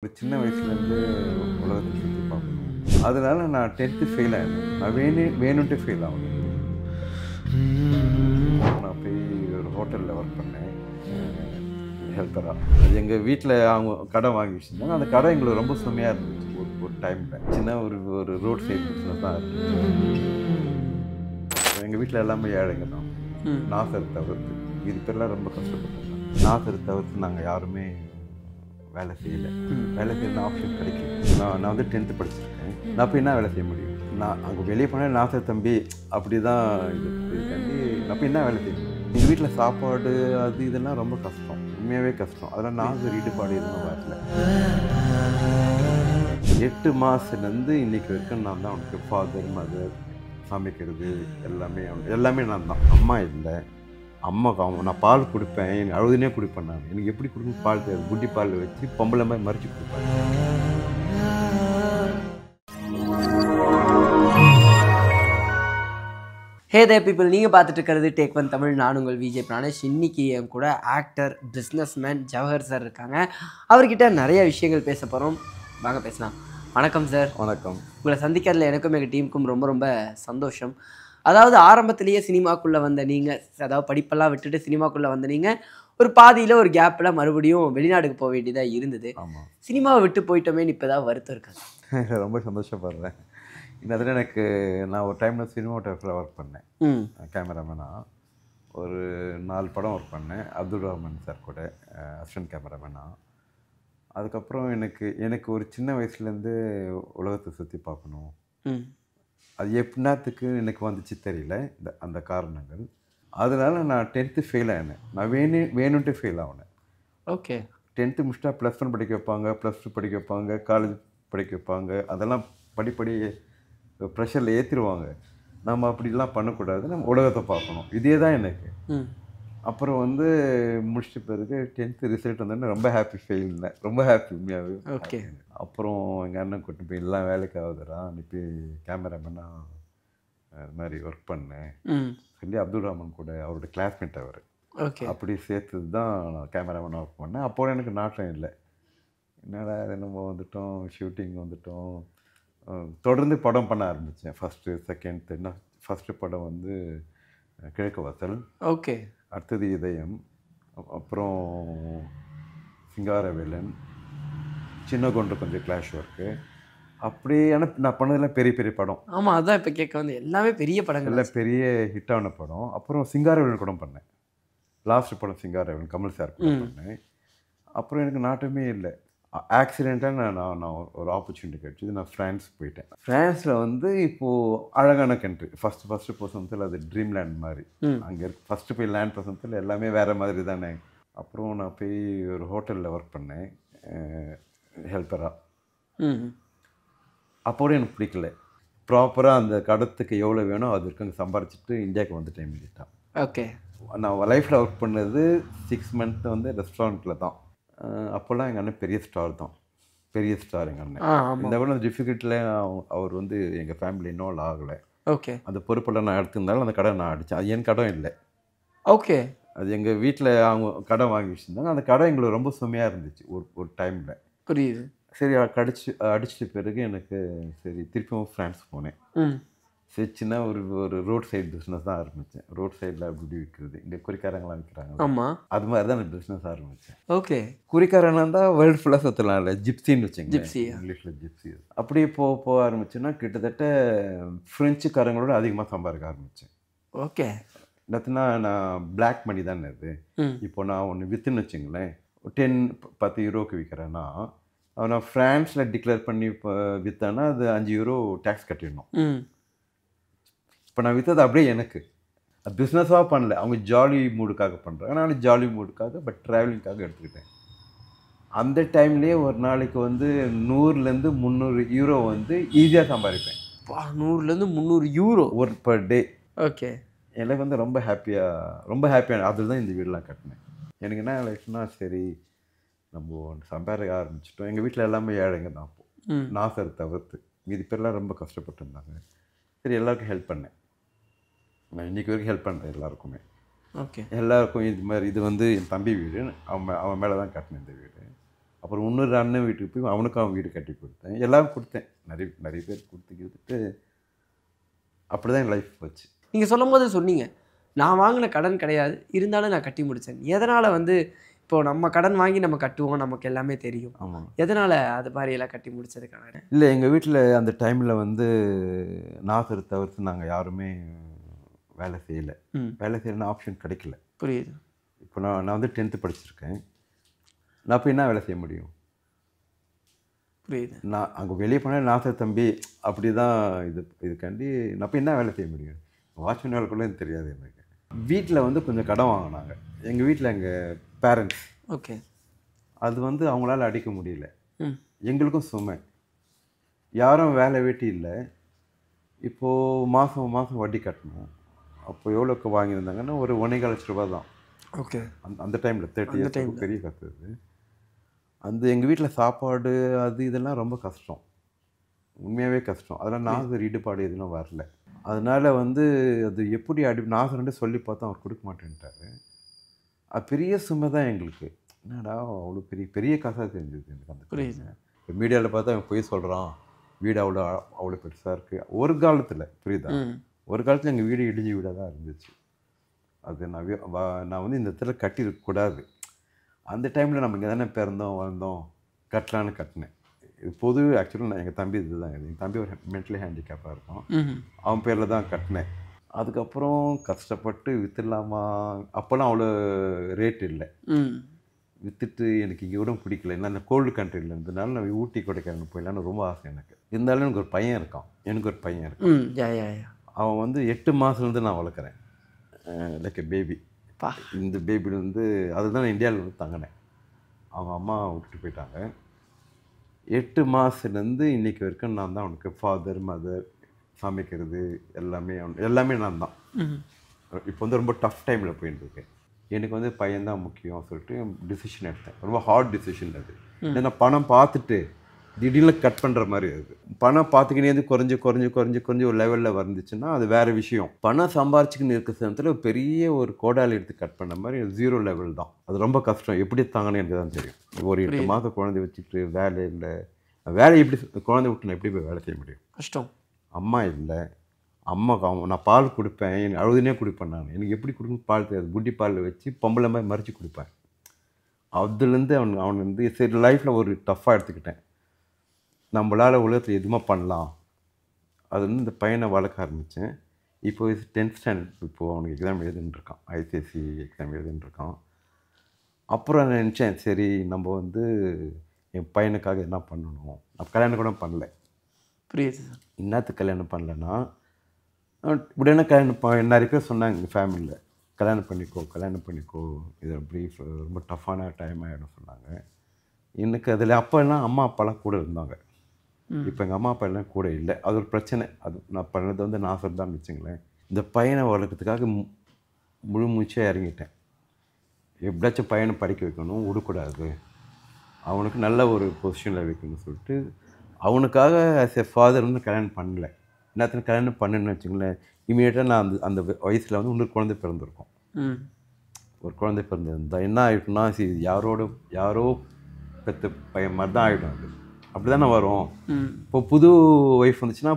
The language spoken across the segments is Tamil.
ஒரு சின்ன வயசுலேருந்து உலகத்தை சுற்றி பார்க்கணும். அதனால நான் 10th ஃபெயில் ஆகினேன். நான் வேணுன்ட்டு ஃபெயில் ஆகணும். நான் போய் ஒரு ஹோட்டலில் ஒர்க் பண்ணேன் ஹெல்ப்பராக. அது எங்கள் வீட்டில் அவங்க கடை வாங்கி வச்சுருந்தாங்க. அந்த கடை எங்களுக்கு ரொம்ப சுமையாக இருந்துச்சு. ஒரு டைமில் சின்ன ஒரு ரோட் சைடு பிஸ்னஸ் தான் இருந்துச்சு. எங்கள் வீட்டில் எல்லாமே ஏழைங்க தான். நாசர் தவிர்த்து இது பேர்லாம் ரொம்ப கஷ்டப்பட்டாங்க. நாசர் தவிர்த்து நாங்கள் யாருமே வேலை செய்யலை. வேலை செய்யணும் ஆப்ஷன் கிடைக்கல. நான் வந்து 10th படிச்சிருக்கேன். நான் போய் என்ன வேலை செய்ய முடியும்? நான் அங்கே வெளியே போனேன் நாசர் தம்பி அப்படி தான் இதுக்காண்டி நான் போய் என்ன வேலை செய்ய முடியும்? எங்கள் வீட்டில் சாப்பாடு அது இதெல்லாம் ரொம்ப கஷ்டம், உண்மையாகவே கஷ்டம். அதெல்லாம் நாசர் ஈடுபாடு எதுவும் வரல. 8 மாதத்துலேருந்து இன்றைக்கி வரைக்கும் நான் தான் அவனுக்கு ஃபாதர் மதர் சமைக்கிறது எல்லாமே நான் தான். அம்மா இல்லை. அம்மாவுக்கு நான் பால் கொடுப்பேன், எனக்கு அழுதுனே கொடுப்பேன். நான் எனக்கு எப்படி கொடுக்கணும் பால் தெரியாது. குட்டி பால் வச்சு பொம்பளை மாதிரி மறித்து கொடுப்பேன். ஹே தே பீப்புள், நீங்கள் பார்த்துட்டு இருக்கிறது டேக் ஒன் தமிழ். நான் உங்கள் விஜய் பிராணேஷ். இன்றைக்கி என் கூட ஆக்டர் பிஸ்னஸ்மேன் ஜவஹர் சார் இருக்காங்க. அவர்கிட்ட நிறைய விஷயங்கள் பேச போகிறோம். வாங்க பேசலாம். வணக்கம் சார். வணக்கம். உங்களை சந்திக்கிறதுல எனக்கும் எங்கள் டீமுக்கும் ரொம்ப ரொம்ப சந்தோஷம். அதாவது ஆரம்பத்திலேயே சினிமாக்குள்ளே வந்த நீங்கள், அதாவது படிப்பெல்லாம் விட்டுட்டு சினிமாக்குள்ளே வந்த நீங்கள் ஒரு பாதியில் ஒரு கேப்பில் மறுபடியும் வெளிநாடுக்கு போக வேண்டியதாக இருந்தது. ஆமாம். சினிமாவை விட்டு போயிட்டோமேன்னு இப்போ தான் வருத்தம் இருக்காது? ரொம்ப சந்தோஷப்படுறேன். இன்னதில் எனக்கு நான் ஒரு டைமில் சினிமாட்டோகிராஃபராக ஒர்க் பண்ணேன். கேமராமேனாக ஒரு 4 படம் ஒர்க் பண்ணேன். அப்துல் ரஹ்மான் சார் கூட அசிஸ்டன்ட் கேமராமேனாக. அதுக்கப்புறம் எனக்கு ஒரு சின்ன வயசுலேருந்து உலகத்தை சுற்றி பார்க்கணும். அது எப்படினாத்துக்கு எனக்கு வந்துச்சு தெரியல அந்த காரணங்கள். அதனால நான் 10th ஃபெயில் ஆகினேன். நான் வேணுன்ட்டு ஃபெயில் ஆகினேன். ஓகே. 10th முடிச்சுட்டா +1 படிக்க வைப்பாங்க, +2 படிக்க வைப்பாங்க, காலேஜ் படிக்க வைப்பாங்க. அதெல்லாம் படிப்படி ப்ரெஷரில் ஏற்றிடுவாங்க. நம்ம அப்படிலாம் பண்ணக்கூடாது, நம்ம உலகத்தை பார்க்கணும். இதே தான் எனக்கு. அப்புறம் வந்து முடிச்சிட்ட பிறகு 10th ரிசல்ட் வந்தோடனே ரொம்ப ஹாப்பி. ஃபெயில் இல்லை, ரொம்ப ஹாப்பி உண்மையாகவே. ஓகே. அப்புறம் எங்கள் அண்ணன் கூட்டு போய் எல்லாம் வேலைக்கு ஆகுதுடா, நீ போய் கேமராமேனாக அது மாதிரி ஒர்க் பண்ணேன் சொல்லி அப்துல் ரஹ்மான் கூட அவரோட கிளாஸ்மேட் அவர். ஓகே. அப்படி சேர்த்து தான் நான் கேமராமேனாக ஒர்க் பண்ணேன். அப்போ எனக்கு நாட்டம் இல்லை. என்னடா நம்ம வந்துட்டோம், ஷூட்டிங் வந்துட்டோம். தொடர்ந்து படம் பண்ண ஆரம்பித்தேன். ஃபஸ்ட்டு செகண்ட் தேர்ட்னா ஃபஸ்ட்டு படம் வந்து கிழக்கு வாசல். ஓகே. அடுத்தது இதயம், அப்புறம் சிங்காரவேலன், சின்ன கொண்டு கொஞ்சம் கிளாஷ் ஒர்க்கு. அப்படியான நான் பண்ணதெல்லாம் பெரிய பெரிய படம். ஆமாம், அதான் இப்போ கேட்க வந்து எல்லாமே பெரிய படங்கள், எல்லாம் பெரிய ஹிட்டான படம். அப்புறம் சிங்காரவேலன் கூட பண்ணேன். லாஸ்ட் படம் சிங்காரவேலன் கமல் சார் கூட பண்ணேன். அப்புறம் எனக்கு நாட்டமே இல்லை. ஆக்சிடெண்ட்டாக நான் ஒரு ஆப்பர்ச்சுனிட்டி கிடச்சிது. நான் ஃப்ரான்ஸ் போயிட்டேன். ஃப்ரான்ஸில் வந்து இப்போது அழகான கண்ட்ரி. ஃபஸ்ட்டு பர்சன்ஸில் அது ட்ரீம் லேண்ட் மாதிரி. அங்கே ஃபஸ்ட்டு போய் லேண்ட் பர்சன்ஸில் எல்லாமே வேறு மாதிரி தானே. அப்புறம் நான் போய் ஒரு ஹோட்டலில் ஒர்க் பண்ணேன் ஹெல்ப்பராக. அப்போது எனக்கு பிடிக்கல. ப்ராப்பராக அந்த கடத்துக்கு எவ்வளோ வேணும் அது வரைக்கும் அங்கே சம்பாரிச்சிட்டு இந்தியாவுக்கு வந்துட்டேன் இமீடியட்டாக. ஓகே. நான் லைஃப்பில் ஒர்க் பண்ணது 6 மந்த் வந்து ரெஸ்டாரண்ட்டில் தான். அப்போல்லாம் எங்கள் அண்ணன் பெரிய ஸ்டார் தான், பெரிய ஸ்டார் எங்கள் அண்ணன். இந்த கூட அந்த டிஃபிகல்ட்டில் அவர் வந்து எங்கள் ஃபேமிலி இன்வால்வ் ஆகலை. ஓகே. அந்த பொறுப்பெல்லாம் நான் எடுத்திருந்தாலும் அந்த கடை நான் அடித்தேன். அது என் கடன் இல்லை. ஓகே. அது எங்கள் வீட்டில் அவங்க கடை வாங்கி வச்சுருந்தாங்க. அந்த கடை எங்களுக்கு ரொம்ப சுமையாக இருந்துச்சு ஒரு டைமில். புரியுது. சரி அடிச்சிட்ட பிறகு எனக்கு சரி திருப்பியும் ஃப்ரான்ஸ் போனேன். சரி சின்ன ஒரு ரோட் சைடு பிஸ்னஸ் தான் ஆரம்பித்தேன். ரோட் சைடில் அப்படி விற்கிறது. இங்கே குறிக்காரங்களாம் விற்கிறாங்க. ஆமாம், அது மாதிரி தான் நான் பிஸ்னஸ் ஆரம்பித்தேன். ஓகே. குறிக்காரங்களாக இருந்தால் வேர்ல்டு ஃபுல்லாக சுற்றலாம் இல்லை, ஜிப்சின்னு வச்சுங்க, ஜிப்சி இங்கிலீஷில் ஜிப்சி. அப்படியே போக ஆரம்பிச்சேன்னா கிட்டத்தட்ட ஃப்ரெஞ்சுக்காரங்களோட அதிகமாக சம்பாதிக்க ஆரம்பித்தேன். ஓகே. என்னத்துனா நான் பிளாக் மணி தானே அது. இப்போ நான் ஒன்று விற்றுன்னு வச்சுங்களேன், 10-10 யூரோக்கு விற்கிறேன்னா நான் ஃப்ரான்ஸில் டிக்ளேர் பண்ணி இப்போ விற்றேன்னா அது 5 யூரோ டேக்ஸ் கட்டிடணும். இப்போ நான் விற்றது அப்படியே எனக்கு அது பிஸ்னஸாக பண்ணல, அவங்க ஜாலி மூடுக்காக பண்ணுறாங்க. நான் ஜாலி மூடுக்காக பட் ட்ராவலிங்காக எடுத்துக்கிட்டேன். அந்த டைம்லேயே ஒரு நாளைக்கு வந்து 100-300 யூரோ வந்து ஈஸியாக சம்பாதிப்பேன். 100-300 யூரோ ஒரு பர் டே. ஓகே. எனக்கு வந்து ரொம்ப ஹாப்பியான அதில் தான் இந்த வீடெலாம் கட்டினேன். எனக்கு என்ன லைஃப்னா சரி நம்ம சம்பாதிக்க ஆரம்பிச்சிட்டோம். எங்கள் வீட்டில் எல்லாமே ஏழைங்க தான். அப்போது நாசர் தவிர்த்து மீதி பேர்லாம் ரொம்ப கஷ்டப்பட்டுருந்தாங்க. சரி எல்லாருக்கும் ஹெல்ப் பண்ணேன். நான் இன்றைக்கி வரைக்கும் ஹெல்ப் பண்ணுறேன் எல்லாருக்குமே. ஓகே. எல்லாருக்கும் இது மாதிரி இது வந்து என் தம்பி வீடு. அவன் மேலே தான் கட்டினேன் இந்த வீடு. அப்புறம் இன்னொரு அண்ணன் வீட்டுக்கு போய் அவனுக்கும் அவன் வீடு கட்டி கொடுத்தேன். எல்லாரும் கொடுத்தேன், நிறைய பேர் கொடுத்துக்கிட்டு அப்படி தான் என் லைஃப் போச்சு. நீங்கள் சொல்லும் போது சொன்னீங்க, நான் வாங்கின கடன் கிடையாது, இருந்தாலும் நான் கட்டி முடித்தேன். எதனால் வந்து இப்போது நம்ம கடன் வாங்கி நம்ம கட்டுவோம், நமக்கு எல்லாமே தெரியும். ஆமாம். எதனால் அது மாதிரியெல்லாம் கட்டி முடிச்சதுக்கான? இல்லை, எங்கள் வீட்டில் அந்த டைமில் வந்து நாசரை தவிர்த்து நாங்கள் யாருமே வேலை செய்யலை. வேலை செய்யணும்னு ஆப்ஷன் கிடைக்கல. புரியுது. இப்போ நான் வந்து 10th படிச்சிருக்கேன். நான் இப்போ என்ன வேலை செய்ய முடியும்? புரியுது. நான் அங்கே வெளியே போனால் நாசர் தம்பி அப்படி தான் இதுக்காண்டி நான் இப்போ என்ன வேலை செய்ய முடியும்? வாட்ச்மேன் வேலை கூட எனக்கு தெரியாது. எனக்கு வீட்டில் வந்து கொஞ்சம் கடன் வாங்கினாங்க. எங்கள் வீட்டில் எங்கள் பேரண்ட்ஸ். ஓகே. அது வந்து அவங்களால அடிக்க முடியல. எங்களுக்கும் சுமை. யாரும் வேலை வெட்டி இல்லை. இப்போது மாதம் வட்டி கட்டணும். அப்போ எவ்வளோக்கு வாங்கியிருந்தாங்கன்னா ஒரு 1.25 லட்ச ரூபா தான். ஓகே. அந்த டைமில் 30 இயர்ஸ் பெரிய கற்றுது. அந்த எங்கள் வீட்டில் சாப்பாடு அது இதெல்லாம் ரொம்ப கஷ்டம், உண்மையாகவே கஷ்டம். அதெல்லாம் நாசர் ஈடுபாடு எதுவும் வரல. அதனால் வந்து அது எப்படி நாசர்ன்ட்டு சொல்லி பார்த்தா அவர் கொடுக்க மாட்டேன்ட்டார். அது பெரிய சுமை தான் எங்களுக்கு. என்னடா அவ்வளோ பெரிய காசாக தெரிஞ்சது எனக்கு அந்த. புரியுது. இப்போ மீடியாவில் பார்த்தா அவன் போய் சொல்கிறான், வீடு அவ்வளோ பெருசாக இருக்குது. ஒரு காலத்தில் புரியுதா, ஒரு காலத்தில் எங்கள் வீடு இடிஞ்ச வீடாக தான் இருந்துச்சு. அது நான் வந்து இந்த இடத்துல கட்டியிருக்கக்கூடாது. அந்த டைமில் நம்ம இங்கே தானே பிறந்தோம் வளர்ந்தோம், கட்டலான்னு கட்டினேன். இது பொது ஆக்சுவலாக நான் எங்கள் தம்பி இதுதான். எங்கள் தம்பி ஒரு மென்டலி ஹேண்டிகேப்பாக இருக்கும். அவன் பேரில் தான் கட்டினேன். அதுக்கப்புறம் கஷ்டப்பட்டு விற்றுலாமா, அப்போல்லாம் அவ்வளோ ரேட் இல்லை. விற்றுட்டு எனக்கு இங்கே கூட பிடிக்கல. ஏன்னா அந்த கோல்டு கண்ட்ரியில் இருந்ததுனால நான் ஊட்டி கொடைக்கானல் போயிடலான்னு ரொம்ப ஆசை எனக்கு. இருந்தாலும் எனக்கு ஒரு பையன் இருக்கான். அவன் வந்து 8 மாதத்துலேருந்து நான் வளர்க்குறேன். Like a baby. இந்த பேபியில் வந்து அதுதான் நான் இந்தியாவில் வந்து தங்கினேன். அவங்க அம்மா விட்டுட்டு போயிட்டாங்க. 8 மாதத்துலேருந்து இன்றைக்கி வரைக்கும் நான் தான் அவனுக்கு ஃபாதர் மதர், சமைக்கிறது எல்லாமே நான் தான். இப்போ வந்து ரொம்ப டஃப் டைமில் போயிட்டுருக்கேன். எனக்கு வந்து பையன்தான் முக்கியம் சொல்லிட்டு டிசிஷன் எடுத்தேன். ரொம்ப ஹார்ட் டிசிஷன் அது. ஏன்னா பணம் பார்த்துட்டு திடீர்னு கட் பண்ணுற மாதிரி அது. பணம் பார்த்துக்கினே குறைஞ்சி ஒரு லெவலில் வந்துச்சுன்னா அது வேறு விஷயம். பணம் சம்பாரிச்சிக்கின்னு இருக்கிற சமயத்தில் பெரிய ஒரு கோடாலி எடுத்து கட் பண்ண மாதிரி 0 லெவல் தான். அது ரொம்ப கஷ்டம். எப்படி தாங்கன்னு எனக்கு தான் தெரியும். ஒரு 8 மாதம் குழந்தை வச்சுட்டு வேலை இல்லை. வேலை எப்படி குழந்தை விட்டு நான் எப்படி போய் வேலை செய்ய முடியும்? கஷ்டம். அம்மா இல்லை. அம்மாவுக்கு நான் பால் கொடுப்பேன், எனக்கு அழுதுனே குடிப்பேன். நான் எனக்கு எப்படி கொடுக்கணும் பால் தெரியாது. புட்டி பாலில் வச்சு பொம்பளை மாதிரி மறைச்சி கொடுப்பேன். அதுலேருந்து அவன் வந்து சரி லைஃப்பில் ஒரு டஃப்பாக எடுத்துக்கிட்டேன். நம்மளால் உலகத்தில் எதுவுமே பண்ணலாம். அது வந்து இந்த பையனை வளர்க்க ஆரம்பித்தேன். இப்போ 10th ஸ்டாண்டர்ட் இப்போது அவனுக்கு எக்ஸாம் எழுதுன்ட்ருக்கான். ஐசிஎஸ்சி எக்ஸாம் எழுதுன்ட்ருக்கான். அப்புறம் நான் நினச்சேன், சரி நம்ம வந்து என் பையனுக்காக என்ன பண்ணணும். நான் கல்யாணம் கூட பண்ணல. புரியுது சார். என்னத்துக்கு கல்யாணம் பண்ணலன்னா, உடனே நிறைய பேர் சொன்னாங்க எங்கள் ஃபேமிலியில், கல்யாணம் பண்ணிக்கோ இது அப்படி ரொம்ப டஃப்பான டைம் ஆகிடும் சொன்னாங்க. எனக்கு அதில் அப்போல்லாம் அம்மா அப்பாலாம் கூட இருந்தாங்க. இப்போ எங்கள் அம்மா அப்பா எல்லாம் கூட இல்லை. அது ஒரு பிரச்சனை. அது நான் பண்ணது வந்து நான் சொல்லிதான் வச்சுங்களேன். இந்த பையனை வளர்க்கறதுக்காக முழு மூச்சாக இறங்கிட்டேன். எப்படியாச்சும் பையனை படிக்க வைக்கணும், விடக்கூடாது, அவனுக்கு நல்ல ஒரு பொசிஷனில் வைக்கணும்னு சொல்லிட்டு அவனுக்காக ஆஸ் எ ஃபாதர் வந்து கல்யாணம் பண்ணலை. என்னத்தின கல்யாணம் பண்ணுன்னு வச்சுங்களேன், இமீடியட்டாக நான் அந்த வயசில் வந்து இன்னொரு குழந்தை பிறந்திருக்கோம். ஒரு குழந்தை பிறந்திருந்தா என்ன ஆகிட்டுனா, யாரோ பெற்ற பையன் மாதிரி தான் ஆகிடும். அது அப்படி தானே வரும். இப்போ புது ஒய்ஃப் வந்துச்சுன்னா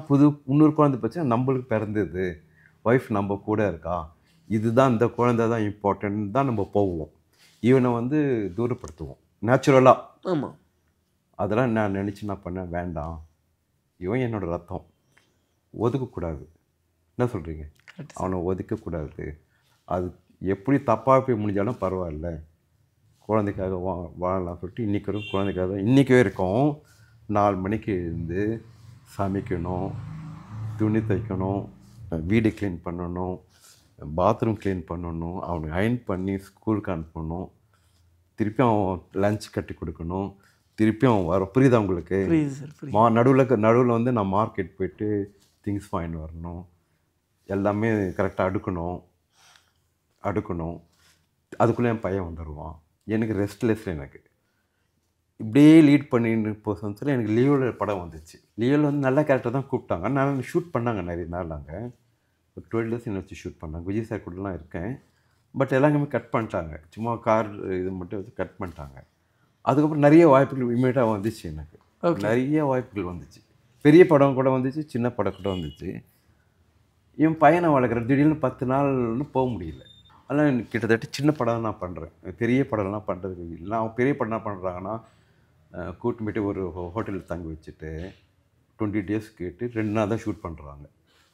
இன்னொரு குழந்தை போச்சுன்னா நம்மளுக்கு பிறந்தது ஒய்ஃப் நம்ம கூட இருக்கா, இதுதான் இந்த குழந்தை தான் இம்பார்ட்டன்ட் தான் நம்ம போவோம். இவனை வந்து தூரப்படுத்துவோம் நேச்சுரலாக. ஆமாம். அதெல்லாம் நான் நினச்சி நான் பண்ணேன், வேண்டாம், இவன் என்னோடய ரத்தம், ஒதுக்கக்கூடாது. என்ன சொல்கிறீங்க? அவனை ஒதுக்கக்கூடாது. அது எப்படி தப்பாக போய் முடிஞ்சாலும் பரவாயில்ல, குழந்தைக்காக வாழலாம் சொல்லிட்டு இன்றைக்கி வரைக்கும் குழந்தைக்காக தான் இன்றைக்கே இருக்கோம். 4 மணிக்கு எழுந்து சமைக்கணும், துணி தைக்கணும், வீடு க்ளீன் பண்ணணும், பாத்ரூம் க்ளீன் பண்ணணும், அவனுக்கு அயர்ன் பண்ணி ஸ்கூலுக்கு அனுப்பணும், திருப்பி அவன் லஞ்ச் கட்டி கொடுக்கணும், திருப்பி அவன் வர. புரியுதா உங்களுக்கு? நடுவில் வந்து நான் மார்க்கெட் போய்ட்டு திங்ஸ் வாங்கிட்டு வரணும், எல்லாமே கரெக்டாக அடுக்கணும். அதுக்குள்ளே என் பையன் வந்துடுவான். எனக்கு ரெஸ்ட்லெஸ். எனக்கு இப்படியே லீட் பண்ணின்னு போக சொல்லி எனக்கு லியோவில் படம் வந்துச்சு. லியோவில் வந்து நல்ல கேரக்டர் தான் கூப்பிட்டாங்க. நான் ஷூட் பண்ணாங்க நிறைய நாள். அங்கே ஒரு 12 days வச்சு ஷூட் பண்ணாங்க. விஜய் சார் கூடலாம் இருக்கேன். பட் எல்லாருமே கட் பண்ணிட்டாங்க. சும்மா கார் இது மட்டும் வச்சு கட் பண்ணிட்டாங்க. அதுக்கப்புறம் நிறைய வாய்ப்புகள் இமீடியட்டாக வந்துச்சு எனக்கு. நிறைய வாய்ப்புகள் வந்துச்சு. பெரிய படம் கூட வந்துச்சு, சின்ன படம் கூட வந்துச்சு. என் பையனை வளர்க்குறேன், திடீர்னு 10 நாள்னு போக முடியல. அதனால் கிட்டத்தட்ட சின்ன படம் நான் பண்ணுறேன், பெரிய படம்லாம் பண்ணுறதுக்கு இல்லை. அவங்க பெரிய படம் என்ன பண்ணுறாங்கன்னா, கூட்டு போய்ட்டு ஒரு ஹோட்டலில் தங்கி வச்சுட்டு 20 டேஸ் கேட்டு 2 நாள் தான் ஷூட் பண்ணுறாங்க.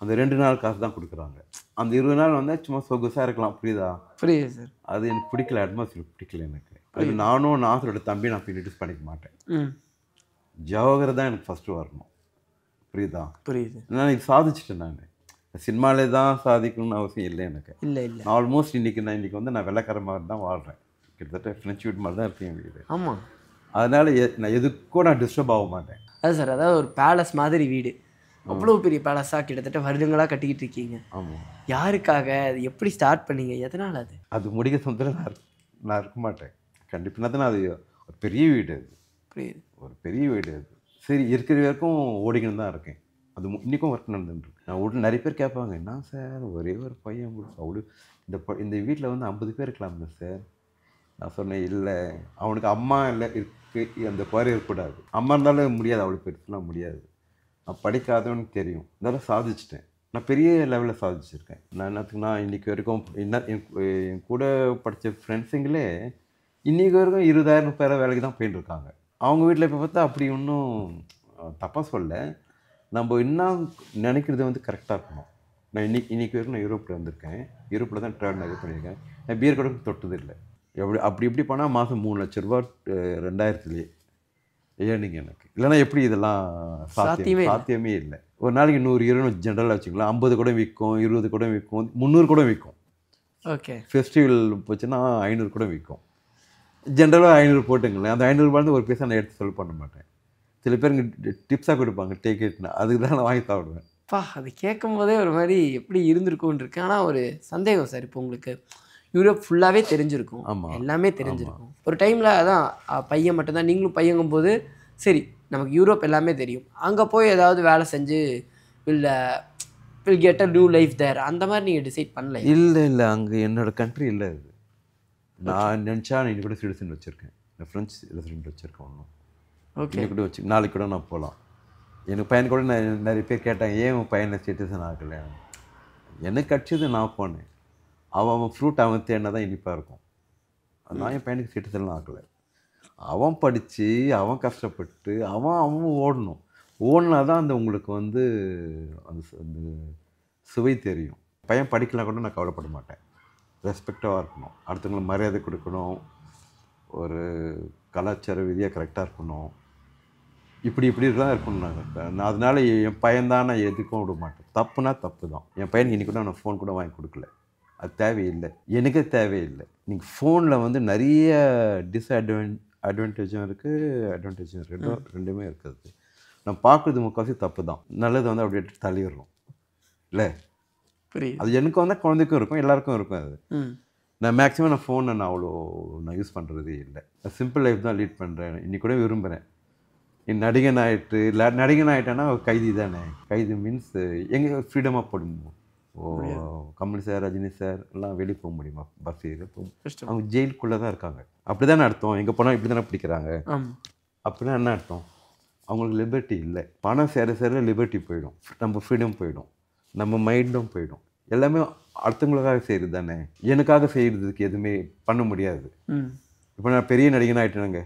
அந்த 2 நாள் காசு தான் கொடுக்குறாங்க. அந்த 20 நாள் வந்து சும்மா சொகுசாக இருக்கலாம். புரியுதா? புரியுது சார். அது எனக்கு பிடிக்கல, அட்மாஸ்பியர் பிடிக்கல எனக்கு. அது நானும் நாசரோட தம்பி நான் இன்ட்ரடியூஸ் பண்ணிக்க மாட்டேன். ஜவஹர் தான் எனக்கு ஃபஸ்ட்டு வரணும். புரியுதா? புரியுது. நான் இது சாதிச்சிட்டேன். நான் சினிமாலே தான் சாதிக்கணும்னு அவசியம் இல்லை எனக்கு. இல்லை இல்லை, நான் ஆல்மோஸ்ட் இன்றைக்கி வந்து நான் வெள்ளைக்கார மாதிரி தான் வாழ்கிறேன். கிட்டத்தட்ட ஃப்ரெஞ்ச் வீட் மாதிரி தான் இருக்கேன் என் வீடு. ஆமாம். அதனால் நான் எதுக்கும் நான் டிஸ்டர்ப் ஆக மாட்டேன். அது சார், அதாவது ஒரு பேலஸ் மாதிரி வீடு, அவ்வளோ பெரிய பேலஸாக கிட்டத்தட்ட வருடங்களாக கட்டிக்கிட்டு இருக்கீங்க. ஆமாம். யாருக்காக? அது எப்படி ஸ்டார்ட் பண்ணீங்க? எதனால்? அது முடிக்க சொந்தத்தில் நான் இருக்க மாட்டேன் கண்டிப்பாக. தான் அது ஒரு பெரிய வீடு. அது புரியுது, ஒரு பெரிய வீடு. அது சரி, இருக்கிற வரைக்கும் ஓடிக்கணும் தான் இருக்கேன். அது இன்றைக்கும் ஒர்க் நடந்துருக்கு. நான் வீட்டில் நிறைய பேர் கேட்பாங்க, என்ன சார் ஒரே ஒரு பையன் அவ்வளோ இந்த வீட்டில் வந்து 50 பேர் இருக்கலாம்ல சார். நான் சொன்னேன், இல்லை, அவனுக்கு அம்மா இல்லை இருக்குது, அந்த குறை இருக்கக்கூடாது. அம்மா இருந்தாலும் முடியாது, அவ்வளோ பெருசுலாம் முடியாது. நான் படிக்காதவன்னு தெரியும், இதெல்லாம் சாதிச்சிட்டேன். நான் பெரிய லெவலில் சாதிச்சிருக்கேன். நான் என்னத்துக்குன்னா இன்றைக்கி வரைக்கும் என் கூட படித்த ஃப்ரெண்ட்ஸுங்களே இன்றைக்கி வரைக்கும் 20,000 பேரை வேலைக்கு தான் போயின்னு இருக்காங்க. அவங்க வீட்டில் இப்போ பார்த்தா அப்படி ஒன்றும் தப்பாக சொல்ல, நம்ம இன்னும் நினைக்கிறது வந்து கரெக்டாக இருக்கணும். நான் இன்றைக்கி வரைக்கும் நான் யூரோப்பில் வந்திருக்கேன். யூரோப்பில் தான் ட்ராவல் நிறைய பண்ணியிருக்கேன். நான் பியர் கூட தொட்டது இல்லை. அப்படி இப்படி போனால் மாதம் 3 லட்ச ரூபா 2000லேயே ஏர்னிங் எனக்கு. இல்லைனா எப்படி இதெல்லாம் சாத்தியமே இல்லை. ஒரு நாளைக்கு 100 ஜென்ரலாக வச்சுக்கலாம். 50 கூட விற்கும், 20 கூட விற்கும், 300 கூட விற்கும். ஓகே. ஃபெஸ்டிவல் போச்சுன்னா 500 கூட விற்கும். ஜென்ரலாக 500 போட்டுங்களேன். அந்த 500 ரூபாய் ஒரு பைசா நான் எடுத்து செலவு பண்ண மாட்டேன். சில பேருங்க டிப்ஸாக கொடுப்பாங்க, டேக் இட்னா, அதுக்கு தான் நான் வாங்கி சாப்பிடுவேன். அது கேட்கும் போதே ஒரு மாதிரி எப்படி இருந்திருக்கும்னு இருக்கு. ஆனால் ஒரு சந்தேகம் சார், இப்போ உங்களுக்கு யூரோப் ஃபுல்லாகவே தெரிஞ்சிருக்கும். ஆமாம், எல்லாமே தெரிஞ்சிருக்கும். ஒரு டைமில் அதான் பையன் மட்டும்தான், நீங்களும் பையங்கும் போது சரி நமக்கு யூரோப் எல்லாமே தெரியும், அங்கே போய் ஏதாவது வேலை செஞ்சு will get a new life there, அந்த மாதிரி நீங்கள் டிசைட் பண்ணல? இல்லை, அங்கே என்னோடய கண்ட்ரி இல்லை அது. நான் நினச்சா நான் இன்னைக்கு கூட சிட்டிசன் வச்சுருக்கேன், நான் ஃப்ரெஞ்ச் ரெசிடென்ட் வச்சுருக்கேன். ஒன்றும் ஓகே கூட வச்சு நாளைக்கு கூட நான் போகலாம். எனக்கு பையன் கூட நிறைய பேர் கேட்டாங்க, ஏன் உன் பையனை சிட்டிசன் ஆகலை? எனக்கு கிடச்சது நான் போனேன். அவன் ஃப்ரூட் அவன் தேடினா தான் இனிப்பாக இருக்கும். நான் என் பையனுக்கு சிட்டிசன்லாம் ஆகலை. அவன் படித்து அவன் கஷ்டப்பட்டு அவன் ஓடணும். ஓடினா தான் அந்த உங்களுக்கு வந்து அந்த சுவை தெரியும். பையன் படிக்கலாம் கூட நான் கவலைப்பட மாட்டேன். ரெஸ்பெக்டாக இருக்கணும், அடுத்தவங்களுக்கு மரியாதை கொடுக்கணும், ஒரு கலாச்சார விதியாக கரெக்டாக இருக்கணும், இப்படி தான் இருக்கணும். நான் அதனால் என் பையன்தான் நான் எதுக்கும் விட மாட்டேன். தப்புனா தப்பு தான். என் பையனுக்கு இன்றைக்கி கூட நான் ஃபோன் கூட வாங்கி கொடுக்கல. அது தேவையில்லை, எனக்கே தேவையில்லை. நீங்கள் ஃபோனில் வந்து நிறைய அட்வான்டேஜும் இருக்குது, அட்வான்டேஜும் ரெண்டுமே இருக்குது. நான் பார்க்குறது முக்கால்வாசி தப்பு தான். நல்லது வந்து அப்படியே தள்ளிடுறோம் இல்லை. அது எனக்கு வந்தால் குழந்தைக்கும் இருக்கும், எல்லாருக்கும் இருக்கும். அது நான் மேக்ஸிமம் ஃபோனை நான் யூஸ் பண்ணுறதே இல்லை. சிம்பிள் லைஃப் தான் லீட் பண்ணுறேன். இன்றைக்கி கூட விரும்புகிறேன். நடிகன் ஆகிட்டேன்னா கைதி தானே. கைதி மீன்ஸ் எங்கே ஃப்ரீடமாக போடுவோம். கமல் சார், ரஜினி சார் எல்லாம் வெளியே போக முடியுமா? பஸ் ஏறி அவங்க ஜெயிலுக்குள்ளே தான் இருக்காங்க. அப்படி தானே அர்த்தம். எங்கே போனால் இப்படி தானே பிடிக்கிறாங்க. அப்படின்னா என்ன அர்த்தம்? அவங்களுக்கு லிபர்ட்டி இல்லை. பணம் சேர லிபர்ட்டி போயிடும், நம்ம ஃப்ரீடம் போயிடும், நம்ம மைண்டும் போயிடும். எல்லாமே அடுத்தவங்களுக்காக செய்கிறது தானே. எனக்காக செய்கிறதுக்கு எதுவுமே பண்ண முடியாது. இப்போ நான் பெரிய நடிகன் ஆகிட்டேனுங்க.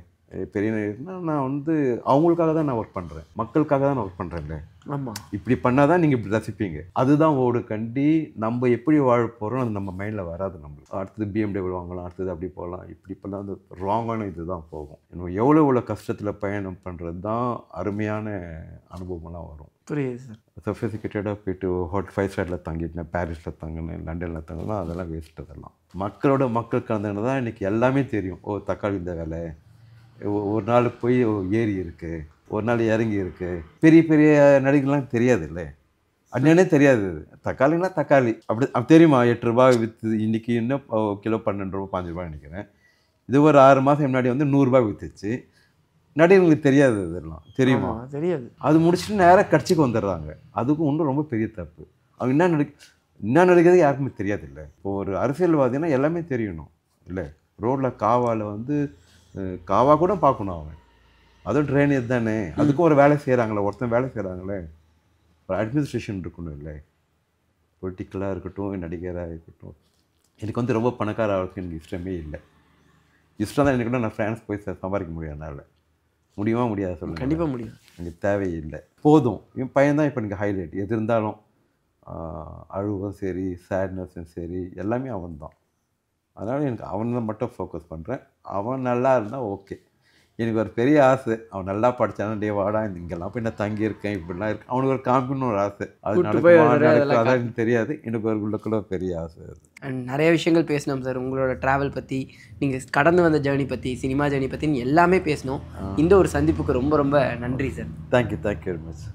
பெரிய நடிகர்னா நான் வந்து அவங்களுக்காக தான் நான் ஒர்க் பண்ணுறேன், மக்களுக்காக தான் நான் ஒர்க் பண்ணுறேன்ல. ஆமாம், இப்படி பண்ணால் தான் நீங்கள் இப்படி ரசிப்பீங்க. அதுதான் ஓடு கண்டி. நம்ம எப்படி வாழ போகிறோம் அது நம்ம மைண்டில் வராது. நம்மளுக்கு அடுத்தது BMW வாங்கலாம், அடுத்தது அப்படி போகலாம், இப்படி பண்ணால் அது ராங்கான இது தான் போகும். இன்னும் எவ்வளோ கஷ்டத்தில் பயணம் பண்ணுறது தான் அருமையான அனுபவமெல்லாம் வரும். புரியுது சார். சொஃபிஸ்டிகேட்டடாக போய்ட்டு 5 ஸ்டாரில் தங்கிட்டேன், பாரிஸில் தங்கினேன், லண்டனில் தங்கினா அதெல்லாம் வேஸ்ட். அதெல்லாம் மக்கள் கலந்துன்னு தான் இன்றைக்கி எல்லாமே தெரியும். தக்காளி இந்த வேலை, ஒரு நாள் போய் ஏறி இருக்குது, ஒரு நாள் இறங்கி இருக்குது. பெரிய நடிகர்லாம் தெரியாது இல்லை, அண்ணனே தெரியாது. தக்காளின்னா தக்காளி அப்படி தெரியுமா? 8 ரூபாய் விற்று இன்றைக்கி இன்னும் கிலோ 12 ரூபா 5 ரூபாய் நினைக்கிறேன். இது ஒரு 6 மாதம் முன்னாடி வந்து 100 ரூபாய் விற்றுச்சு. நடிகர்களுக்கு தெரியாது, இதெல்லாம் தெரியுமா? தெரியாது. அது முடிச்சுட்டு நேராக கட்சிக்கு வந்துடுறாங்க. அதுக்கும் இன்னும் ரொம்ப பெரிய தப்பு. அவங்க என்ன நடிக்கிறது யாருக்குமே தெரியாது இல்லை. இப்போ ஒரு அரசியல்வாதினா எல்லாமே தெரியணும் இல்லை. ரோட்டில் காவால் வந்து காவா கூட பார்க்கணும் அவன். அதுவும் ட்ரைனர் தானே, அதுக்கும் ஒரு வேலை செய்கிறாங்களே, ஒருத்தன் வேலை செய்கிறாங்களே, ஒரு அட்மினிஸ்ட்ரேஷன் இருக்கணும் இல்லை, பொலிட்டிக்கலாக இருக்கட்டும், நடிகராக இருக்கட்டும். எனக்கு வந்து ரொம்ப பணக்கார ஆளுக்கு எனக்கு இஷ்டமே இல்லை. இஷ்டம் தான் எனக்கு கூட நான் ஃப்ரான்ஸ் போய் சம்பாதிக்க முடியும். என்னால் முடியுமா முடியாது சொல்லுங்கள்? கண்டிப்பாக முடியும். எனக்கு தேவையில்லை, போதும். என் பையன் தான் இப்போ எனக்கு ஹைலைட். எது இருந்தாலும் அழுவும் சரி, சேட்னஸும் சரி, எல்லாமே அவன் தான். அதனால் எனக்கு அவனை மட்டும் ஃபோக்கஸ் பண்ணுறேன். அவன் நல்லா இருந்தால் ஓகே. எனக்கு ஒரு பெரிய ஆசை, அவன் நல்லா படித்தானா, டே வாடா இங்கெல்லாம் போய் நான் தங்கியிருக்கேன், இப்படிலாம் இருக்கு, அவனுக்கு ஒரு காமிக்கணும்னு ஒரு ஆசை. அது நடக்காதான் எனக்கு தெரியாது. எனக்கு ஒரு உள்ளக்குள்ள பெரிய ஆசை அது. அண்ட் நிறைய விஷயங்கள் பேசினோம் சார். உங்களோட ட்ராவல் பற்றி, நீங்கள் கடந்து வந்த ஜேர்னி பற்றி, சினிமா ஜேர்னி பற்றி எல்லாமே பேசினோம். இந்த ஒரு சந்திப்புக்கு ரொம்ப ரொம்ப நன்றி சார். Thank you very much.